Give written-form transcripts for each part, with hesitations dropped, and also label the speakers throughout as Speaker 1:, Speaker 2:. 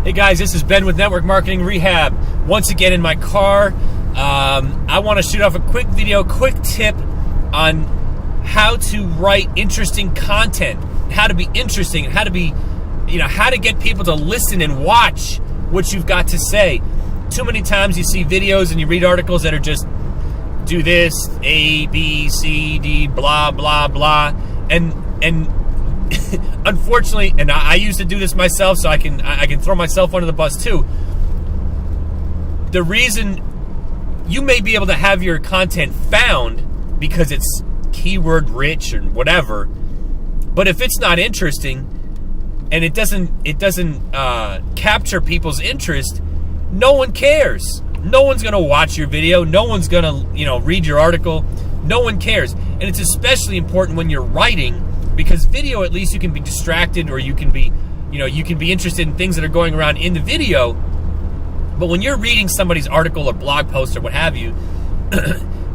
Speaker 1: Hey guys, this is Ben with Network Marketing Rehab. Once again in my car. I want to shoot off a quick video, quick tip on how to write interesting content, how to be interesting, and how to get people to listen and watch what you've got to say. Too many times you see videos and you read articles that are just do this, A, B, C, D, blah, blah, blah, and unfortunately, and I used to do this myself, so I can throw myself under the bus too. The reason you may be able to have your content found because it's keyword rich or whatever, but if it's not interesting and it doesn't capture people's interest, no one cares. No one's gonna watch your video. No one's gonna read your article. No one cares, and it's especially important when you're writing. Because video, at least you can be distracted, or you can be interested in things that are going around in the video. But when you're reading somebody's article or blog post or what have you,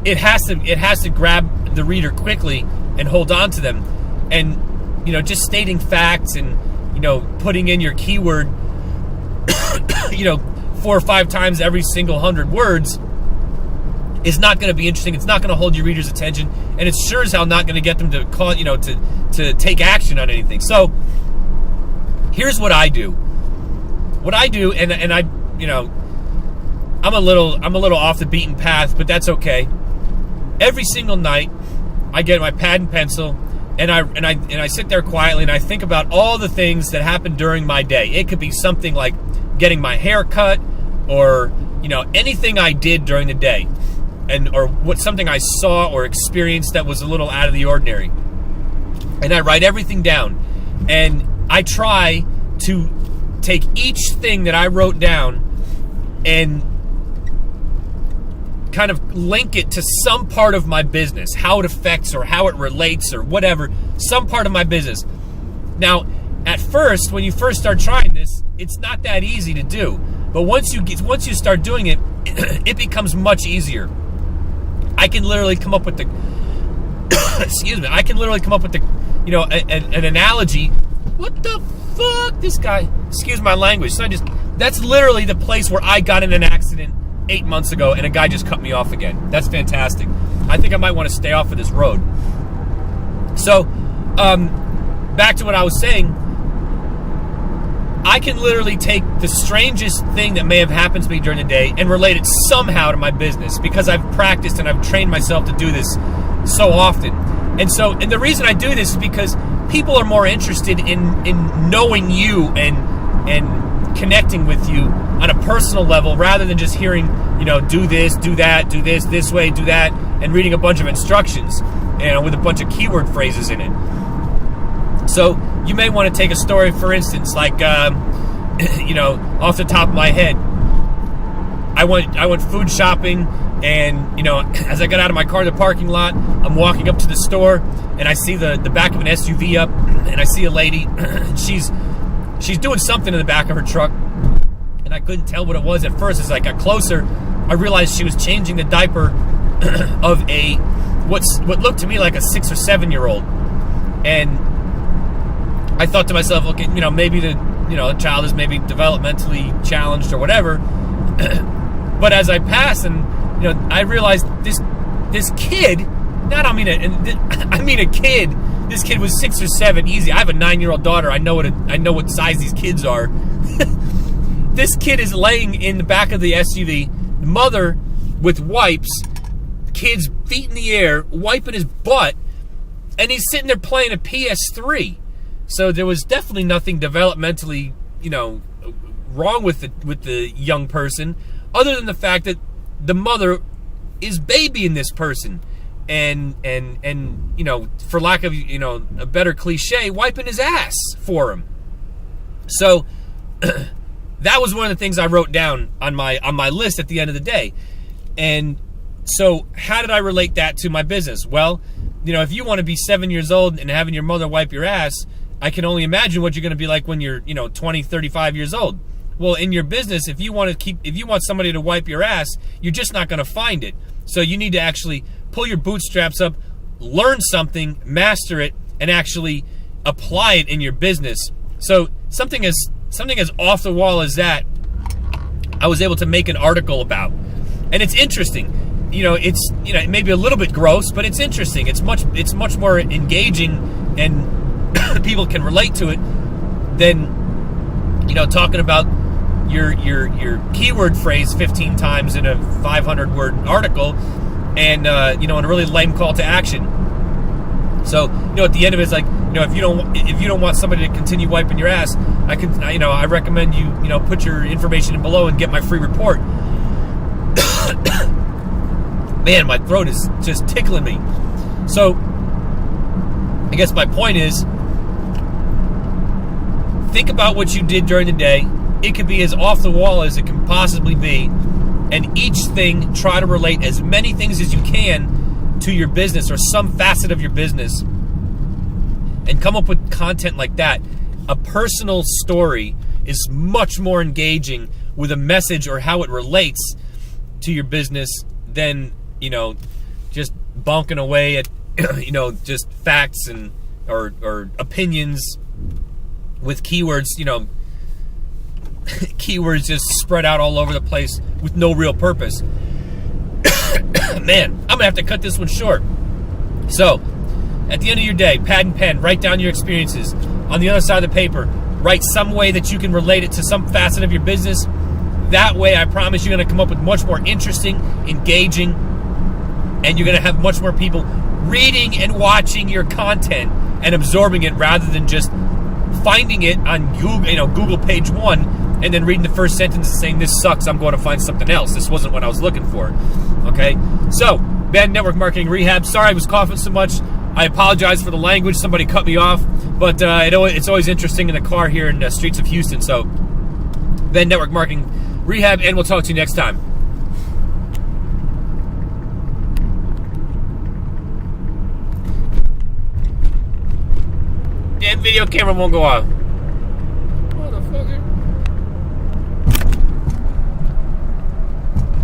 Speaker 1: it has to grab the reader quickly and hold on to them. And just stating facts and putting in your keyword 4 or 5 times every single 100 words is not going to be interesting. It's not going to hold your reader's attention, and it's sure as hell not going to get them to call, to take action on anything. So here's what I do. What I do, and I, I'm a little off the beaten path, but that's okay. Every single night, I get my pad and pencil, and I sit there quietly and I think about all the things that happened during my day. It could be something like getting my hair cut, or anything I did during the day. Or something I saw or experienced that was a little out of the ordinary. And I write everything down. And I try to take each thing that I wrote down and kind of link it to some part of my business, how it affects or how it relates or whatever, some part of my business. Now, at first, when you first start trying this, it's not that easy to do. But once you start doing it, it becomes much easier. I can literally come up with the I can literally come up with the an analogy. What the fuck? This guy, excuse my language. So that's literally the place where I got in an accident 8 months ago and a guy just cut me off again. That's fantastic. I think I might want to stay off of this road. So, back to what I was saying. I can literally take the strangest thing that may have happened to me during the day and relate it somehow to my business, because I've practiced and I've trained myself to do this so often. And the reason I do this is because people are more interested in knowing you and connecting with you on a personal level, rather than just hearing, do this, do that, do this way, do that, and reading a bunch of instructions, with a bunch of keyword phrases in it. So you may want to take a story, for instance, like, off the top of my head, I went food shopping, and, as I got out of my car in the parking lot, I'm walking up to the store, and I see the back of an SUV up, and I see a lady, and she's doing something in the back of her truck, and I couldn't tell what it was at first. As I got closer, I realized she was changing the diaper of what looked to me like a 6 or 7 year old, and I thought to myself, okay, maybe the child is maybe developmentally challenged or whatever. But as I passed, and I realized this kid, I mean a kid. This kid was 6 or 7, easy. I have a 9-year-old daughter. I know what size these kids are. This kid is laying in the back of the SUV, the mother with wipes, kid's feet in the air, wiping his butt, and he's sitting there playing a PS3. So there was definitely nothing developmentally, wrong with the young person, other than the fact that the mother is babying this person, and for lack of a better cliche, wiping his ass for him. So that was one of the things I wrote down on my list at the end of the day. And so how did I relate that to my business? Well, if you want to be 7 years old and having your mother wipe your ass, I can only imagine what you're going to be like when you're, 20, 35 years old. Well, in your business, if you want somebody to wipe your ass, you're just not going to find it. So you need to actually pull your bootstraps up, learn something, master it, and actually apply it in your business. So something as something as off the wall as that, I was able to make an article about. And it's interesting. It may be a little bit gross, but it's interesting. It's much more engaging, and people can relate to it than talking about your keyword phrase 15 times in a 500-word article, and in a really lame call to action. So at the end of it, it's like, if you don't want somebody to continue wiping your ass, I recommend you put your information in below and get my free report. Man, my throat is just tickling me. So I guess my point is, think about what you did during the day. It could be as off the wall as it can possibly be, and each thing, try to relate as many things as you can to your business or some facet of your business, and come up with content like that. A personal story is much more engaging with a message or how it relates to your business than just bonking away at just facts and or opinions with keywords, keywords just spread out all over the place with no real purpose. Man, I'm gonna have to cut this one short. So, at the end of your day, pad and pen, write down your experiences. On the other side of the paper, write some way that you can relate it to some facet of your business. That way, I promise you're gonna come up with much more interesting, engaging, and you're gonna have much more people reading and watching your content and absorbing it, rather than just finding it on Google page 1 and then reading the first sentence and saying, this sucks, I'm going to find something else. This wasn't what I was looking for. Okay? So, Bad Network Marketing Rehab. Sorry I was coughing so much. I apologize for the language. Somebody cut me off. But it's always interesting in the car here in the streets of Houston. So, Bad Network Marketing Rehab, and we'll talk to you next time. Damn video camera won't go off.